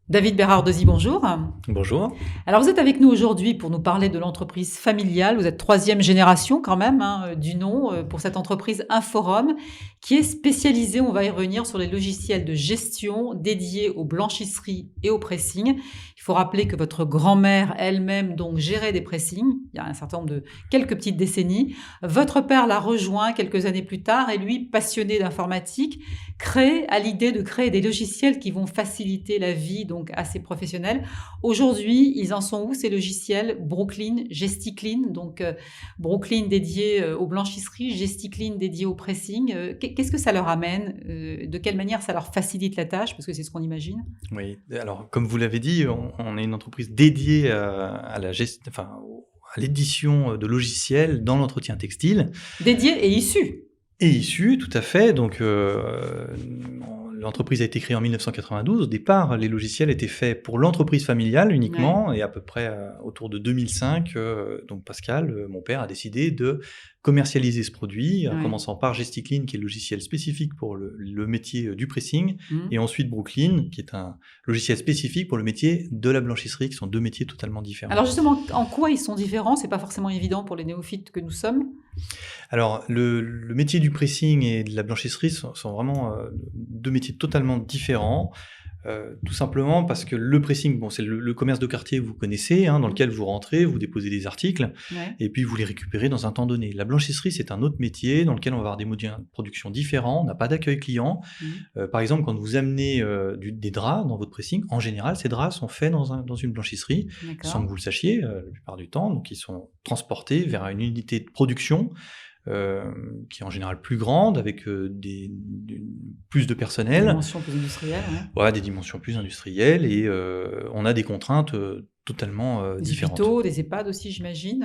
David Bérardosi, bonjour. Bonjour. Alors vous êtes avec nous aujourd'hui pour nous parler de l'entreprise familiale. Vous êtes troisième génération quand même du nom pour cette entreprise Inforum qui est spécialisée, on va y revenir, sur les logiciels de gestion dédiés aux blanchisseries et au pressing. Il faut rappeler que votre grand-mère elle-même donc gérait des pressings il y a un certain nombre de quelques petites décennies. Votre père l'a rejoint quelques années plus tard et lui, passionné d'informatique, à l'idée de créer des logiciels qui vont faciliter la vie donc à ces professionnels. Aujourd'hui, ils en sont où ces logiciels? Brooklyn, GestiClean, donc Brooklyn dédié aux blanchisseries, GestiClean dédié au pressing. Qu'est-ce que ça leur amène? De quelle manière ça leur facilite la tâche? Parce que c'est ce qu'on imagine. Oui, alors comme vous l'avez dit, on est une entreprise dédiée à la à l'édition de logiciels dans l'entretien textile. Dédié et issu. Et issu, tout à fait. Donc, l'entreprise a été créée en 1992. Au départ, les logiciels étaient faits pour l'entreprise familiale uniquement, et à peu près autour de 2005, donc Pascal, mon père, a décidé de commercialiser ce produit, en commençant par GestiClean, qui est le logiciel spécifique pour le métier du pressing, et ensuite Brooklyn, qui est un logiciel spécifique pour le métier de la blanchisserie, qui sont deux métiers totalement différents. Alors justement, en quoi ils sont différents? C'est pas forcément évident pour les néophytes que nous sommes. Alors, le métier du pressing et de la blanchisserie sont vraiment deux métiers totalement différents. Tout simplement parce que le pressing, c'est le commerce de quartier que vous connaissez, dans lequel vous rentrez, vous déposez des articles, et puis vous les récupérez dans un temps donné. La blanchisserie, c'est un autre métier dans lequel on va avoir des modes de production différents, on n'a pas d'accueil client. Par exemple, quand vous amenez des draps dans votre pressing, en général, ces draps sont faits dans une blanchisserie, sans que vous le sachiez, la plupart du temps. Donc, ils sont transportés vers une unité de production qui est en général plus grande, avec plus de personnel. Des dimensions plus industrielles. Ouais, des dimensions plus industrielles, et on a des contraintes totalement différentes. Des hôpitaux, des EHPAD aussi, j'imagine.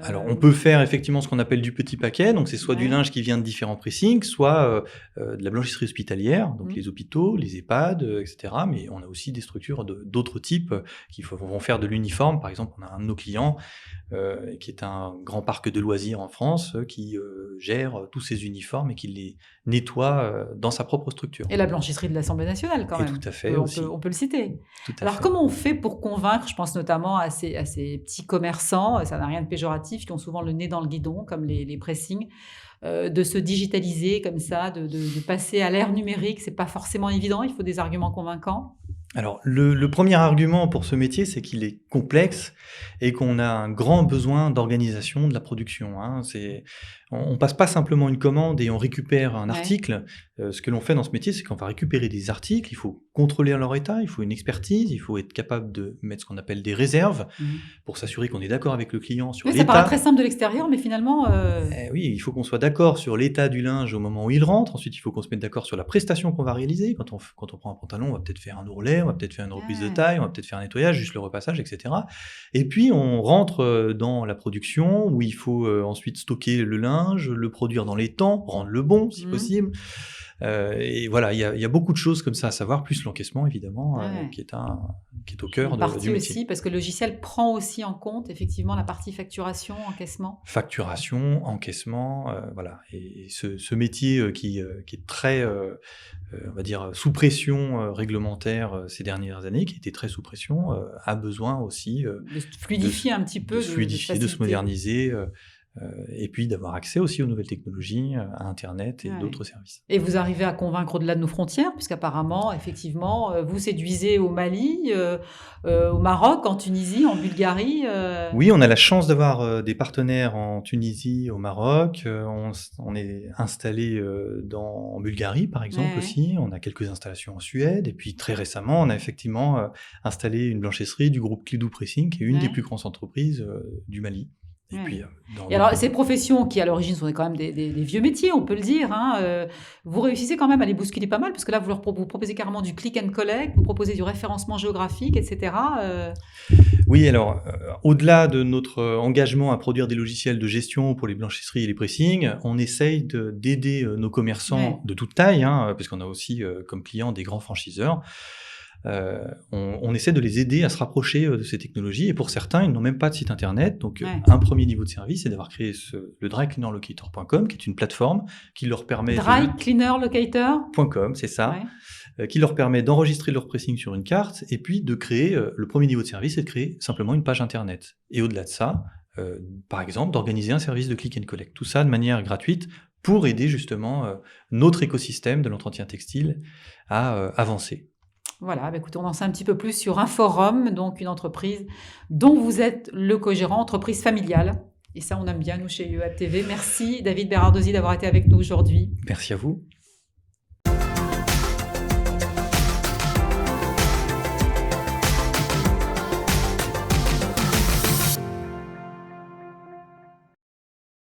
Alors, on peut faire effectivement ce qu'on appelle du petit paquet, donc c'est soit du linge qui vient de différents pressings, soit de la blanchisserie hospitalière, donc les hôpitaux, les EHPAD, etc. Mais on a aussi des structures d'autres types qui vont faire de l'uniforme. Par exemple, on a un de nos clients qui est un grand parc de loisirs en France, qui gère tous ces uniformes et qui les nettoie dans sa propre structure. Et la blanchisserie de l'Assemblée nationale, quand même. Tout à fait, on peut le citer. Alors, comment on fait pour convaincre, je pense notamment à ces petits commerçants, ça n'a rien de péjoratif, qui ont souvent le nez dans le guidon, comme les pressings, de se digitaliser comme ça, de passer à l'ère numérique? C'est pas forcément évident, il faut des arguments convaincants. Alors, le premier argument pour ce métier, c'est qu'il est complexe et qu'on a un grand besoin d'organisation de la production. On passe pas simplement une commande et on récupère un article. Ce que l'on fait dans ce métier, c'est qu'on va récupérer des articles, il faut contrôler leur état, il faut une expertise, il faut être capable de mettre ce qu'on appelle des réserves pour s'assurer qu'on est d'accord avec le client sur l'état. Ça paraît très simple de l'extérieur, mais finalement... Oui, il faut qu'on soit d'accord sur l'état du linge au moment où il rentre. Ensuite, il faut qu'on se mette d'accord sur la prestation qu'on va réaliser. Quand on prend un pantalon, on va peut-être faire un ourlet, on va peut-être faire une reprise de taille, on va peut-être faire un nettoyage, juste le repassage, etc. Et puis, on rentre dans la production où il faut ensuite stocker le linge, le produire dans les temps, rendre le bon si possible. Et voilà, il y a beaucoup de choses comme ça à savoir, plus l'encaissement évidemment, qui est au cœur du métier. Aussi, parce que le logiciel prend aussi en compte effectivement la partie facturation, encaissement. Facturation, encaissement, voilà. Et ce métier qui est très, on va dire, sous pression réglementaire ces dernières années, qui était très sous pression, a besoin aussi de fluidifier un petit peu, de se moderniser. Et puis d'avoir accès aussi aux nouvelles technologies, à Internet et d'autres services. Et vous arrivez à convaincre au-delà de nos frontières, puisqu'apparemment, effectivement, vous séduisez au Mali, au Maroc, en Tunisie, en Bulgarie. Oui, on a la chance d'avoir des partenaires en Tunisie, au Maroc. On est installé en Bulgarie, par exemple, aussi. On a quelques installations en Suède. Et puis très récemment, on a effectivement installé une blanchisserie du groupe Clidou Pressing, qui est une des plus grandes entreprises du Mali. Et puis, alors, ces professions qui, à l'origine, sont quand même des vieux métiers, on peut le dire, vous réussissez quand même à les bousculer pas mal, parce que là, vous proposez carrément du click and collect, vous proposez du référencement géographique, etc. Oui, alors, au-delà de notre engagement à produire des logiciels de gestion pour les blanchisseries et les pressings, on essaye d'aider nos commerçants de toute taille, puisqu'on a aussi comme clients des grands franchiseurs, on essaie de les aider à se rapprocher de ces technologies. Et pour certains, ils n'ont même pas de site internet. Donc, Ouais. un premier niveau de service, c'est d'avoir créé le drycleanerlocator.com, qui est une plateforme qui leur permet Dry Cleaner Locator. .com, c'est ça, Ouais. qui leur permet d'enregistrer leur pressing sur une carte et puis de créer, le premier niveau de service, c'est de créer simplement une page internet. Et au-delà de ça, par exemple, d'organiser un service de click and collect. Tout ça de manière gratuite pour aider justement notre écosystème de l'entretien textile à avancer. Voilà, écoutez, on en sait un petit peu plus sur Inforum, donc une entreprise dont vous êtes le co-gérant, entreprise familiale. Et ça, on aime bien, nous, chez UAB TV. Merci, David Bérardosi, d'avoir été avec nous aujourd'hui. Merci à vous.